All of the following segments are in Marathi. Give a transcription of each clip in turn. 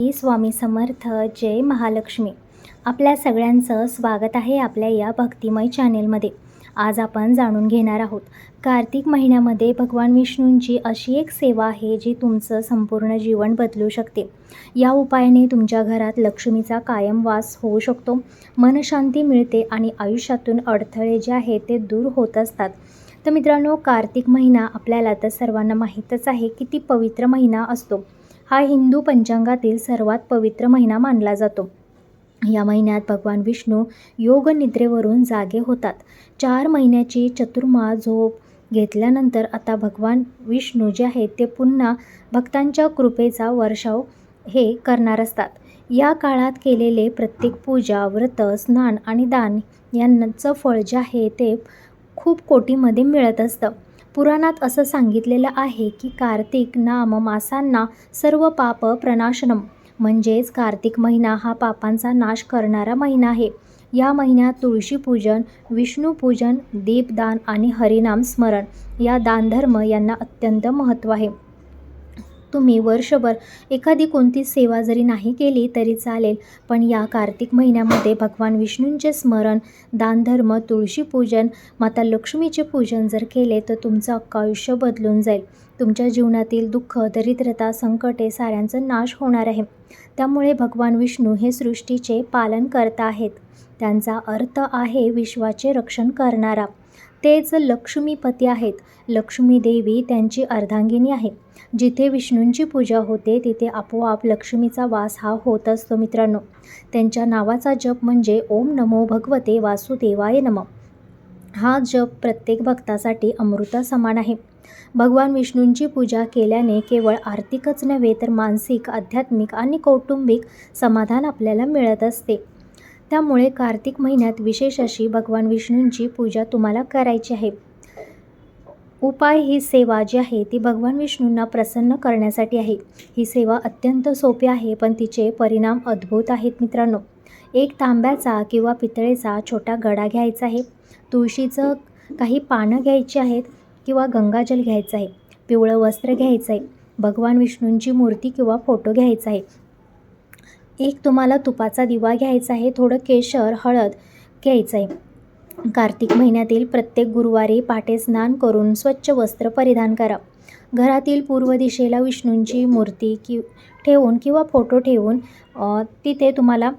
श्री स्वामी समर्थ. जय महालक्ष्मी. आपल्या सगळ्यांचं स्वागत आहे आपल्या या भक्तिमय चॅनेलमध्ये. आज आपण जाणून घेणार आहोत कार्तिक महिन्यामध्ये भगवान विष्णूंची अशी एक सेवा आहे जी तुमचं संपूर्ण जीवन बदलू शकते. या उपायाने तुमच्या घरात लक्ष्मीचा कायम वास होऊ शकतो, मनशांती मिळते आणि आयुष्यातून अडथळे जे आहेत ते दूर होत असतात. तर मित्रांनो, कार्तिक महिना आपल्याला तर सर्वांना माहीतच आहे किती पवित्र महिना असतो. हा हिंदू पंचांगातील सर्वात पवित्र महिना मानला जातो. या महिन्यात भगवान विष्णू योग निद्रेवरून जागे होतात. 4 महिन्याची चतुर्मास झोप घेतल्यानंतर आता भगवान विष्णू जे आहेत ते पुन्हा भक्तांच्या कृपेचा वर्षाव हे करणार असतात. या काळात केलेले प्रत्येक पूजा, व्रत, स्नान आणि दान यांचं फळ जे आहे ते खूप कोटीमध्ये मिळत असतं. पुराणात असं सांगितलेलं आहे की कार्तिक नाम मासांना सर्व पाप प्रणाशनम, म्हणजेच कार्तिक महिना हा पापांचा नाश करणारा महिना आहे. या महिन्यात तुळशीपूजन, विष्णूपूजन, दीपदान आणि हरिनाम स्मरण या दानधर्म यांना अत्यंत महत्त्व आहे. तुम्ही वर्षभर एखादी कोणती सेवा जरी नाही केली तरी चालेल, पण या कार्तिक महिन्यामध्ये भगवान विष्णूंचे स्मरण, दानधर्म, तुळशीपूजन, माता लक्ष्मीचे पूजन जर केले तर तुमचं अख्खं आयुष्य बदलून जाईल. तुमच्या जीवनातील दुःख, दरिद्रता, संकटे साऱ्यांचा नाश होणार आहे. त्यामुळे भगवान विष्णू हे सृष्टीचे पालन करता आहेत. त्यांचा अर्थ आहे विश्वाचे रक्षण करणारा. तेच लक्ष्मीपती आहेत. लक्ष्मी देवी त्यांची अर्धांगिनी आहे. जिथे विष्णूंची पूजा होते तिथे आपोआप लक्ष्मीचा वास हा होत असतो. मित्रांनो, त्यांच्या नावाचा जप म्हणजे ओम नमो भगवते वासुदेवाय नमः. हा जप प्रत्येक भक्तासाठी अमृता समान आहे. भगवान विष्णूंची पूजा केल्याने केवळ आर्थिकच नव्हे तर मानसिक, आध्यात्मिक आणि कौटुंबिक समाधान आपल्याला मिळत असते. त्यामुळे कार्तिक महिन्यात विशेष अशी भगवान विष्णूंची पूजा तुम्हाला करायची आहे. उपाय ही सेवा जी आहे ती भगवान विष्णूंना प्रसन्न करण्यासाठी आहे. ही सेवा अत्यंत सोपी आहे पण तिचे परिणाम अद्भुत आहेत. मित्रांनो, एक तांब्याचा किंवा पितळेचा छोटा घडा घ्यायचा आहे. तुळशीचं काही पानं घ्यायची आहेत किंवा गंगाजल घ्यायचं आहे. पिवळं वस्त्र घ्यायचं आहे. भगवान विष्णूंची मूर्ती किंवा फोटो घ्यायचा आहे. एक तुम्हाला तुपाचा दिवा घ्यायचा आहे. थोडं केशर, हळद घ्यायचं आहे. कार्तिक महिन्यातील प्रत्येक गुरुवारी पहाटे स्नान करून स्वच्छ वस्त्र परिधान करा. घरातील पूर्व दिशेला विष्णूंची मूर्ती ठेवून किंवा फोटो ठेवून तिथे तुम्हाला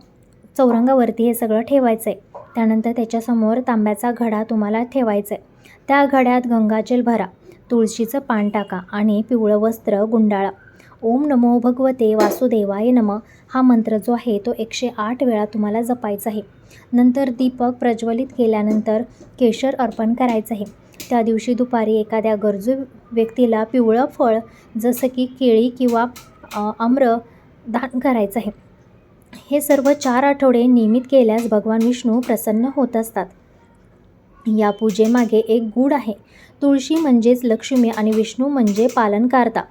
चौरंगावरती हे सगळं ठेवायचं आहे. त्यानंतर त्याच्यासमोर तांब्याचा घडा तुम्हाला ठेवायचा आहे. त्या घड्यात गंगाजल भरा, तुळशीचं पान टाका आणि पिवळं वस्त्र गुंडाळा. ओम नमो भगवते वासुदेवाय नमः हा मंत्र जो आहे तो 108 वेळा तुम्हाला जपायचा आहे. नंतर दीपक प्रज्वलित केल्यानंतर केशर अर्पण करायचं आहे. त्या दिवशी दुपारी एखाद्या गरजू व्यक्तीला पिवळं फळ जसं की केळी किंवा आम्र दान करायचं आहे. हे सर्व 4 आठवडे नियमित केल्यास भगवान विष्णू प्रसन्न होत असतात. या पूजेमागे एक गूढ आहे. तुळशी म्हणजेच लक्ष्मी आणि विष्णू म्हणजे पालनकर्ता.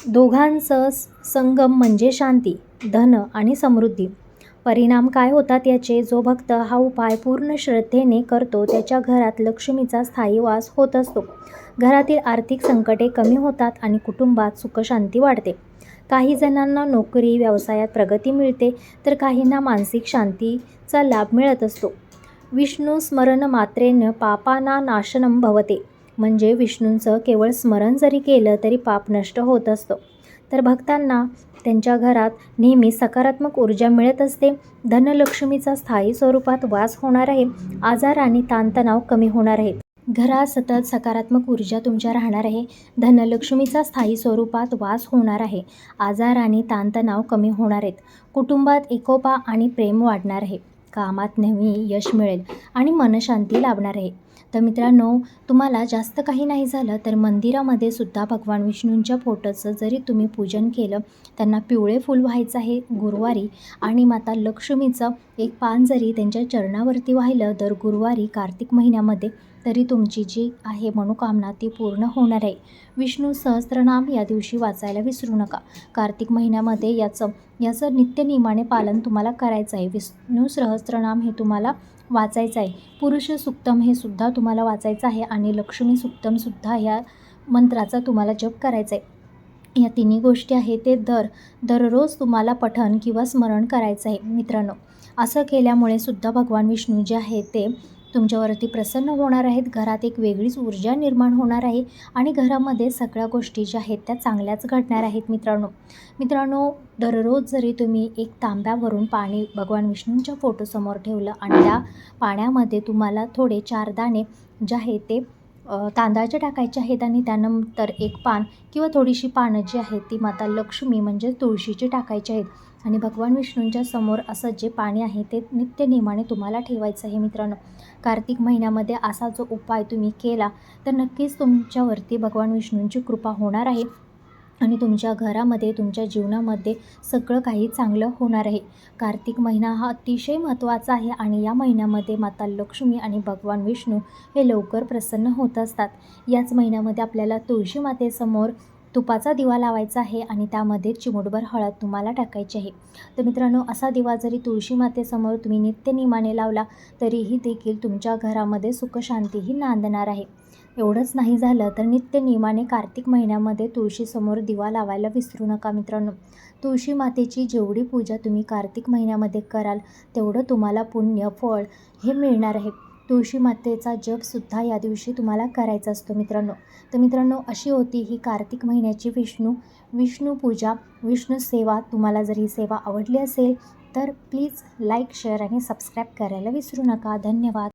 दोघांचं संगम म्हणजे शांती, धन आणि समृद्धी. परिणाम काय होतात याचे? जो भक्त हा उपाय पूर्ण श्रद्धेने करतो त्याच्या घरात लक्ष्मीचा स्थायी वास होत असतो. घरातील आर्थिक संकटे कमी होतात आणि कुटुंबात सुखशांती वाढते. काही जणांना नोकरी, व्यवसायात प्रगती मिळते तर काहींना मानसिक शांतीचा लाभ मिळत असतो. विष्णू स्मरण मात्रेन पापाना नाशनम भवते, म्हणजे विष्णूंचं केवळ स्मरण जरी केलं तरी पाप नष्ट होत असतं. तर भक्तांना त्यांच्या घरात नेहमी सकारात्मक ऊर्जा मिळत असते. धनलक्ष्मीचा स्थायी स्वरूपात वास होणार आहे. आजार आणि ताणतणाव कमी होणार आहेत. घरात सतत सकारात्मक ऊर्जा तुमच्या राहणार आहे. धनलक्ष्मीचा स्थायी स्वरूपात वास होणार आहे. आजार आणि ताणतणाव कमी होणार आहेत. कुटुंबात एकोपा आणि प्रेम वाढणार आहे. कामात नेहमी यश मिळेल आणि मनशांती लाभणार आहे. तर मित्रांनो, तुम्हाला जास्त काही नाही झालं तर मंदिरामध्ये सुद्धा भगवान विष्णूंच्या फोटोचं जरी तुम्ही पूजन केलं, त्यांना पिवळे फूल व्हायचं आहे गुरुवारी आणि माता लक्ष्मीचं एक पान जरी त्यांच्या चरणावरती वाहिलं दर गुरुवारी कार्तिक महिन्यामध्ये, तरी तुमची जी आहे मनोकामना ती पूर्ण होणार आहे. विष्णू सहस्त्रनाम या दिवशी वाचायला विसरू नका. कार्तिक महिन्यामध्ये याचं नित्यनियमाने पालन तुम्हाला करायचं आहे. विष्णू सहस्त्रनाम हे तुम्हाला वाचायचं आहे. पुरुष सुक्तम हे सुद्धा तुम्हाला वाचायचं आहे आणि लक्ष्मी सुक्तमसुद्धा ह्या मंत्राचा तुम्हाला जप करायचा आहे. या तिन्ही गोष्टी आहेत ते दररोज तुम्हाला पठण किंवा स्मरण करायचं आहे मित्रांनो. असं केल्यामुळे सुद्धा भगवान विष्णू जे आहेत ते तुमच्यावरती प्रसन्न होणार आहेत. घरात एक वेगळीच ऊर्जा निर्माण होणार आहे आणि घरामध्ये सगळ्या गोष्टी ज्या आहेत त्या चांगल्याच घडणार आहेत मित्रांनो. मित्रांनो, दररोज जरी तुम्ही एक तांब्यावरून पाणी भगवान विष्णूंच्या फोटोसमोर ठेवलं आणि त्या पाण्यामध्ये तुम्हाला थोडे 4 दाणे जे आहेत ते तांदळाचे टाकायचे आहेत आणि त्यानंतर एक पान किंवा थोडीशी पानं जी आहेत ती माता लक्ष्मी म्हणजे तुळशीची टाकायची आहेत आणि भगवान विष्णूंच्या समोर असं जे पाणी आहे ते नित्यनेमाने तुम्हाला ठेवायचं आहे मित्रांनो. कार्तिक महिन्यामध्ये असा जो उपाय तुम्ही केला तर नक्कीच तुमच्यावरती भगवान विष्णूंची कृपा होणार आहे आणि तुमच्या घरामध्ये, तुमच्या जीवनामध्ये सगळं काही चांगलं होणार आहे. कार्तिक महिना हा अतिशय महत्त्वाचा आहे आणि या महिन्यामध्ये माता लक्ष्मी आणि भगवान विष्णू हे लवकर प्रसन्न होत असतात. याच महिन्यामध्ये आपल्याला तुळशी मातेसमोर तुपाचा दिवा लावायचा आहे आणि त्यामध्ये चिमूटभर हळद तुम्हाला टाकायची आहे. तर मित्रांनो, असा दिवा जरी तुळशी मातेसमोर तुम्ही नित्यनेमाने लावला तरीही देखील तुमच्या घरामध्ये सुखशांतीही नांदणार आहे. एवढंच नाही झालं तर नित्यनेमाने कार्तिक महिन्यामध्ये तुळशीसमोर दिवा लावायला विसरू नका मित्रांनो. तुळशी मातेची जेवढी पूजा तुम्ही कार्तिक महिन्यामध्ये कराल तेवढं तुम्हाला पुण्य फळ हे मिळणार आहे. तुळशी मातेचा जपसुद्धा या दिवशी तुम्हाला करायचा असतो मित्रांनो. तर मित्रांनो, अशी होती ही कार्तिक महिन्याची विष्णू पूजा, विष्णू सेवा. तुम्हाला जर ही सेवा आवडली असेल तर प्लीज लाईक, शेअर आणि सबस्क्राईब करायला विसरू नका. धन्यवाद.